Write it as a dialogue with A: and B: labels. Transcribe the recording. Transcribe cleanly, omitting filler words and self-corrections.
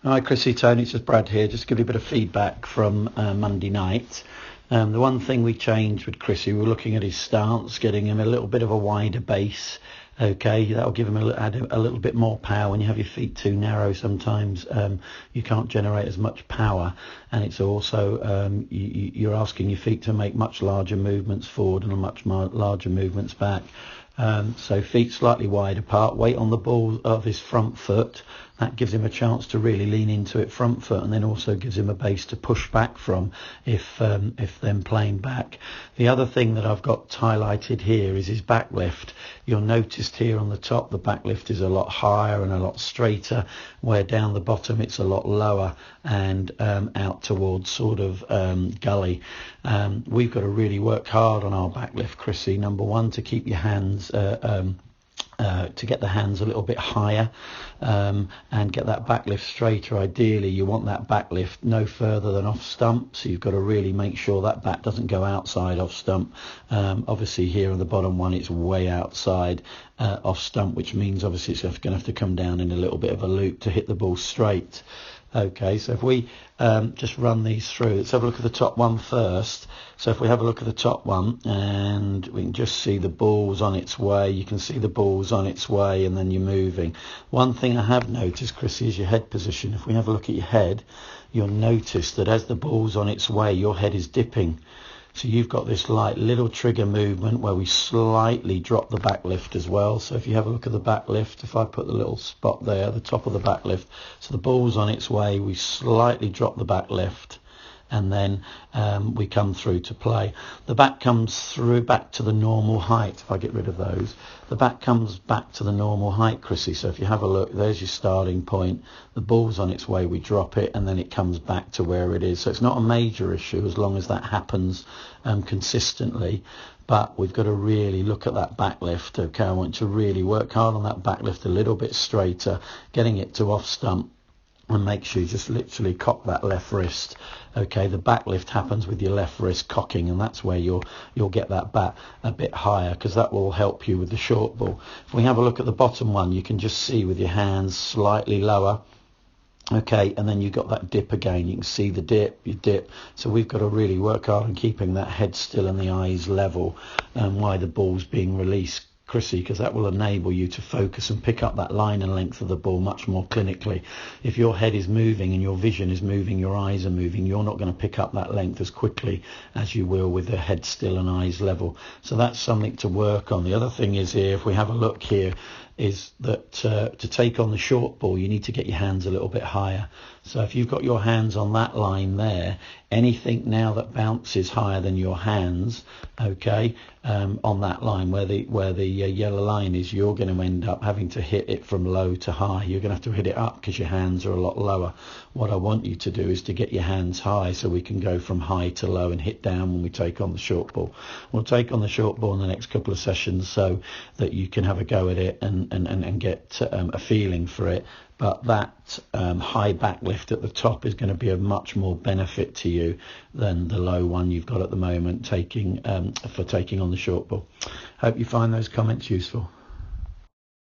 A: Hi Chrissy, Tony, it's just Brad here. Just to give you a bit of feedback from Monday night. The one thing we changed with Chrissy, we were looking at his stance, getting him a little bit of a wider base. Okay, that'll give him add a little bit more power. When you have your feet too narrow, sometimes you can't generate as much power, and it's also you're asking your feet to make much larger movements forward and much larger movements back. So feet slightly wide apart, weight on the ball of his front foot. That gives him a chance to really lean into it front foot, and then also gives him a base to push back from if then playing back. The other thing that I've got highlighted here is his back lift. You'll notice here on the top the back lift is a lot higher and a lot straighter, where down the bottom it's a lot lower and out towards sort of gully. We've got to really work hard on our back lift, Chrissy. Number one, to keep your hands to get the hands a little bit higher and get that back lift straighter. Ideally you want that back lift no further than off stump, so you've got to really make sure that back doesn't go outside off stump. Obviously here on the bottom one it's way outside off stump, which means obviously it's going to have to come down in a little bit of a loop to hit the ball straight. Okay, so if we just run these through, let's have a look at the top one first. So if we have a look at the top one, and we can just see the ball's on its way. You can see the ball's on its way, and then you're moving. One thing I have noticed, Chrissy, is your head position. If we have a look at your head, you'll notice that as the ball's on its way, your head is dipping. So you've got this light little trigger movement where we slightly drop the back lift as well. So if you have a look at the back lift, if I put the little spot there, the top of the back lift, so the ball's on its way, we slightly drop the back lift, and then we come through to play. The back comes through back to the normal height. If I get rid of those, the back comes back to the normal height, Chrissy. So if you have a look, there's your starting point. The ball's on its way, we drop it, and then it comes back to where it is. So it's not a major issue as long as that happens consistently. But we've got to really look at that back lift. Okay, I want you to really work hard on that back lift a little bit straighter, getting it to off stump. And make sure you just literally cock that left wrist. Okay, the back lift happens with your left wrist cocking, and that's where you'll get that bat a bit higher, because that will help you with the short ball. If we have a look at the bottom one, you can just see with your hands slightly lower. Okay, and then you've got that dip again. You can see the dip, you dip. So we've got to really work hard on keeping that head still and the eyes level while the ball's being released, Chrissy, because that will enable you to focus and pick up that line and length of the ball much more clinically. If your head is moving and your vision is moving, your eyes are moving, you're not going to pick up that length as quickly as you will with the head still and eyes level. So that's something to work on. The other thing is here, if we have a look here, is that to take on the short ball, you need to get your hands a little bit higher. So if you've got your hands on that line there, anything now that bounces higher than your hands, okay, on that line where the yellow line is, you're going to end up having to hit it from low to high. You're going to have to hit it up because your hands are a lot lower. What I want you to do is to get your hands high so we can go from high to low and hit down when we take on the short ball. We'll take on the short ball in the next couple of sessions so that you can have a go at it and get a feeling for it. But that high back lift at the top is going to be of much more benefit to you than the low one you've got at the moment for taking on the short ball. Hope you find those comments useful.